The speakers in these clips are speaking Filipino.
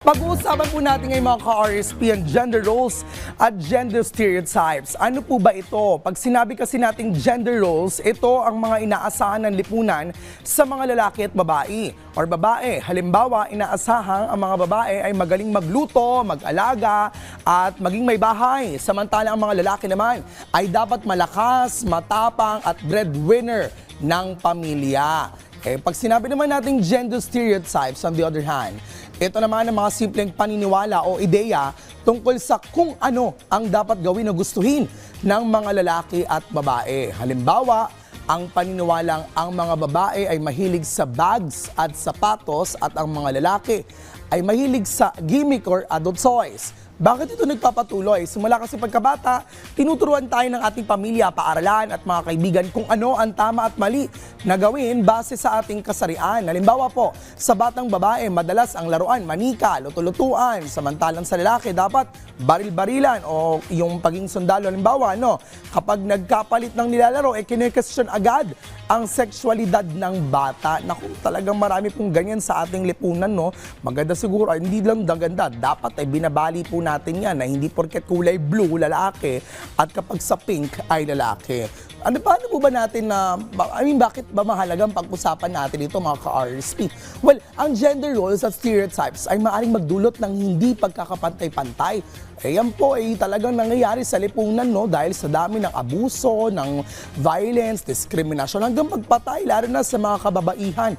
Pag-uusapan po natin ngayon mga ka-RSP ang gender roles at gender stereotypes. Ano po ba ito? Pag sinabi kasi nating gender roles, ito ang mga inaasahan ng lipunan sa mga lalaki at babae or babae. Halimbawa, inaasahang ang mga babae ay magaling magluto, mag-alaga at maging may bahay. Samantala ang mga lalaki naman ay dapat malakas, matapang at breadwinner ng pamilya. Pag sinabi naman nating gender stereotypes on the other hand, ito naman ang mga simpleng paniniwala o ideya tungkol sa kung ano ang dapat gawin o gustuhin ng mga lalaki at babae. Halimbawa, ang paniniwalang ang mga babae ay mahilig sa bags at sapatos at ang mga lalaki ay mahilig sa gimmick or adult toys. Bakit ito nagpapatuloy? Simula kasi pagkabata, tinuturuan tayo ng ating pamilya, paaralan at mga kaibigan kung ano ang tama at mali na gawin base sa ating kasarian. Halimbawa po, sa batang babae, madalas ang laruan, manika, luto-lutuan. Samantalang sa lalaki, dapat baril-barilan o yung paging sundalo. Halimbawa, kapag nagkapalit ng nilalaro, kine-question agad ang sexualidad ng bata. Naku, talagang marami pong ganyan sa ating lipunan, Maganda siguro, hindi lang maganda, dapat ay binabali po natin yan na hindi porket kulay blue, lalaki, at kapag sa pink ay lalaki. Paano po ba natin bakit ba mahalagang pag-usapan natin ito mga ka-RSP? Well, ang gender roles at stereotypes ay maaaring magdulot ng hindi pagkakapantay-pantay. Yan po ay talagang nangyayari sa lipunan dahil sa dami ng abuso, ng violence, diskriminasyon, hanggang pagpatay, lalo na sa mga kababaihan.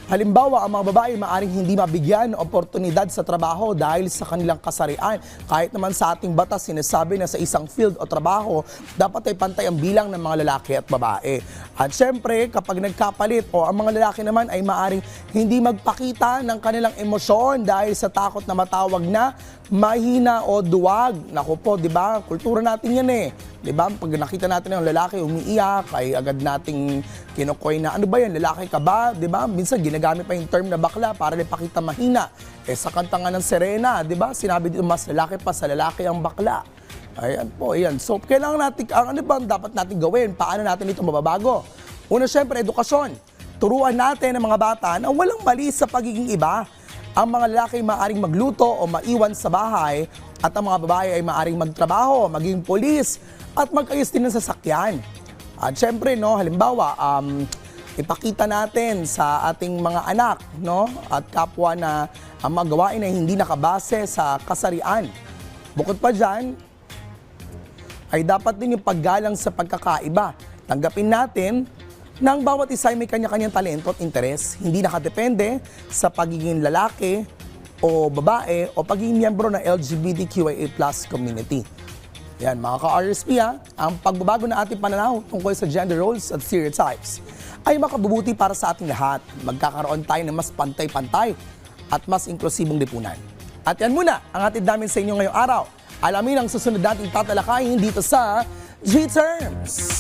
Halimbawa, ang mga babae maaaring hindi mabigyan ng oportunidad sa trabaho dahil sa kanilang kasarian. Kahit naman sa ating batas, sinasabi na sa isang field o trabaho, dapat ay pantay ang bilang ng mga lalaki at babae. At syempre, kapag nagkapalit o ang mga lalaki naman ay maaaring hindi magpakita ng kanilang emosyon dahil sa takot na matawag na mahina o duwag. Naku po, di ba? Kultura natin yan Di ba? Pag nakita natin ng lalaki umiiyak, ay agad nating kinukoy na, ano ba yan, lalaki ka ba? Di ba? Minsan ginagamit pa yung term na bakla para ipakita mahina. Sa kanta nga ng Serena, di ba? Sinabi dito, mas lalaki pa sa lalaki ang bakla. Ayan po, ayan. So, kailangan natin, ano ba dapat natin gawin? Paano natin ito mababago? Una, syempre, edukasyon. Turuan natin ang mga bata na walang mali sa pagiging iba. Ang mga lalaki ay maaaring magluto o maiwan sa bahay at ang mga babae ay maaaring magtrabaho, maging polis at mag-ayos din ng sasakyan. At syempre, halimbawa, ipakita natin sa ating mga anak at kapwa na ang mga gawain ay hindi nakabase sa kasarian. Bukod pa dyan, ay dapat din yung paggalang sa pagkakaiba. Tanggapin natin na ang bawat isa ay may kanya-kanyang talento at interes, hindi nakadepende sa pagiging lalaki o babae o pagiging miyembro ng LGBTQIA+ community. Yan mga ka-RSP, ang pagbabago ng ating pananaw tungkol sa gender roles at stereotypes ay makabubuti para sa ating lahat. Magkakaroon tayo ng mas pantay-pantay at mas inklusibong lipunan. At yan muna ang hatid namin sa inyo ngayong araw. Alamin ang susunod nating tatalakayin dito sa G-Terms.